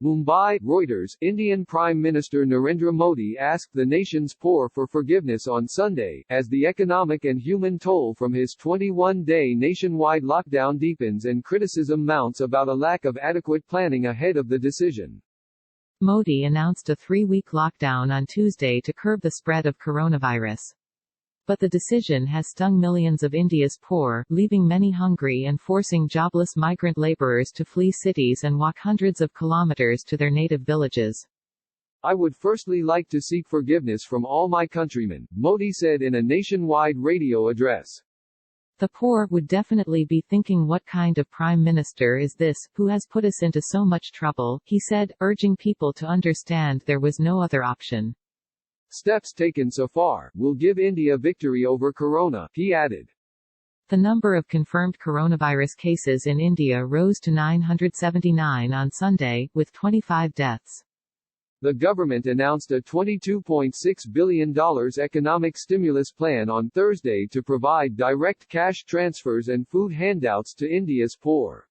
Mumbai, Reuters. Indian Prime Minister Narendra Modi asked the nation's poor for forgiveness on Sunday, as the economic and human toll from his 21-day nationwide lockdown deepens and criticism mounts about a lack of adequate planning ahead of the decision. Modi announced a 3-week lockdown on Tuesday to curb the spread of coronavirus. But the decision has stung millions of India's poor, leaving many hungry and forcing jobless migrant laborers to flee cities and walk hundreds of kilometers to their native villages. I would firstly like to seek forgiveness from all my countrymen, Modi said in a nationwide radio address. The poor would definitely be thinking, what kind of prime minister is this, who has put us into so much trouble, he said, urging people to understand there was no other option. Steps taken so far will give India victory over corona, he added. The number of confirmed coronavirus cases in India rose to 979 on Sunday, with 25 deaths. The government announced a $22.6 billion economic stimulus plan on Thursday to provide direct cash transfers and food handouts to India's poor.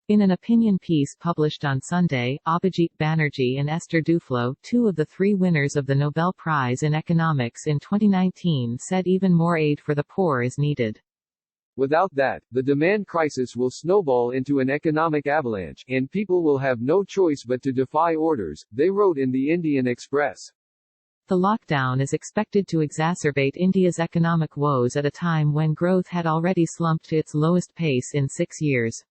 In an opinion piece published on Sunday, Abhijit Banerjee and Esther Duflo, 2 of the 3 winners of the Nobel Prize in Economics in 2019, said even more aid for the poor is needed. Without that, the demand crisis will snowball into an economic avalanche, and people will have no choice but to defy orders, they wrote in the Indian Express. The lockdown is expected to exacerbate India's economic woes at a time when growth had already slumped to its lowest pace in 6 years.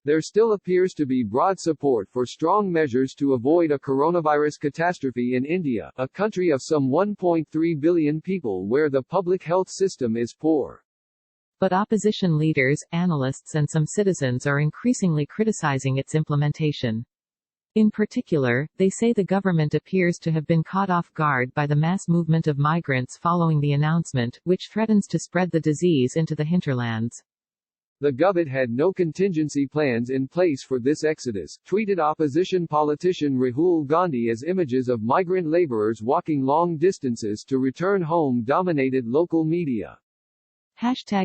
There still appears to be broad support for strong measures to avoid a coronavirus catastrophe in India, a country of some 1.3 billion people where the public health system is poor. But opposition leaders, analysts and some citizens are increasingly criticizing its implementation. In particular, they say the government appears to have been caught off guard by the mass movement of migrants following the announcement, which threatens to spread the disease into the hinterlands. The government had no contingency plans in place for this exodus, tweeted opposition politician Rahul Gandhi as images of migrant laborers walking long distances to return home dominated local media.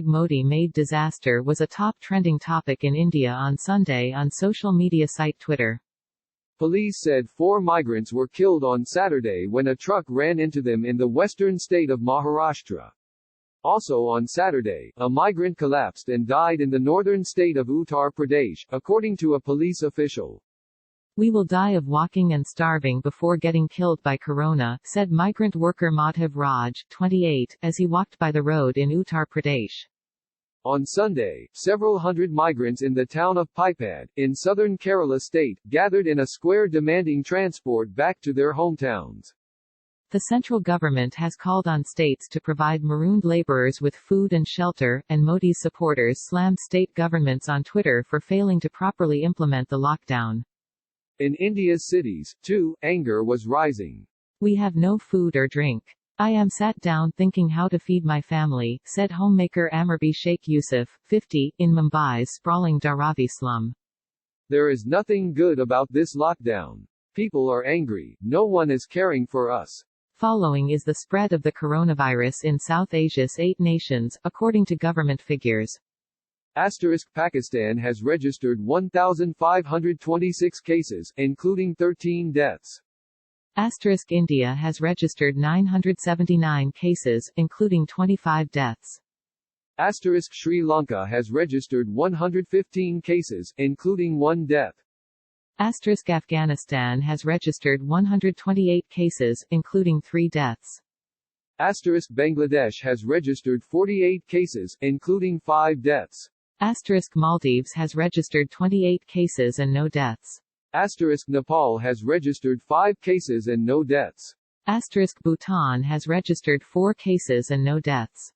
#Modi made disaster was a top trending topic in India on Sunday on social media site Twitter. Police said 4 migrants were killed on Saturday when a truck ran into them in the western state of Maharashtra. Also on Saturday, a migrant collapsed and died in the northern state of Uttar Pradesh, according to a police official. We will die of walking and starving before getting killed by corona, said migrant worker Madhav Raj, 28, as he walked by the road in Uttar Pradesh. On Sunday, several hundred migrants in the town of Pipad, in southern Kerala state, gathered in a square demanding transport back to their hometowns. The central government has called on states to provide marooned laborers with food and shelter, and Modi's supporters slammed state governments on Twitter for failing to properly implement the lockdown. In India's cities, too, anger was rising. We have no food or drink. I am sat down thinking how to feed my family, said homemaker Amarbi Sheikh Yusuf, 50, in Mumbai's sprawling Dharavi slum. There is nothing good about this lockdown. People are angry, no one is caring for us. Following is the spread of the coronavirus in South Asia's 8 nations, according to government figures. Pakistan has registered 1,526 cases, including 13 deaths. India has registered 979 cases, including 25 deaths. Sri Lanka has registered 115 cases, including 1 death. Afghanistan has registered 128 cases, including 3 deaths. Bangladesh has registered 48 cases, including 5 deaths. Maldives has registered 28 cases and no deaths. Nepal has registered 5 cases and no deaths. Bhutan has registered 4 cases and no deaths.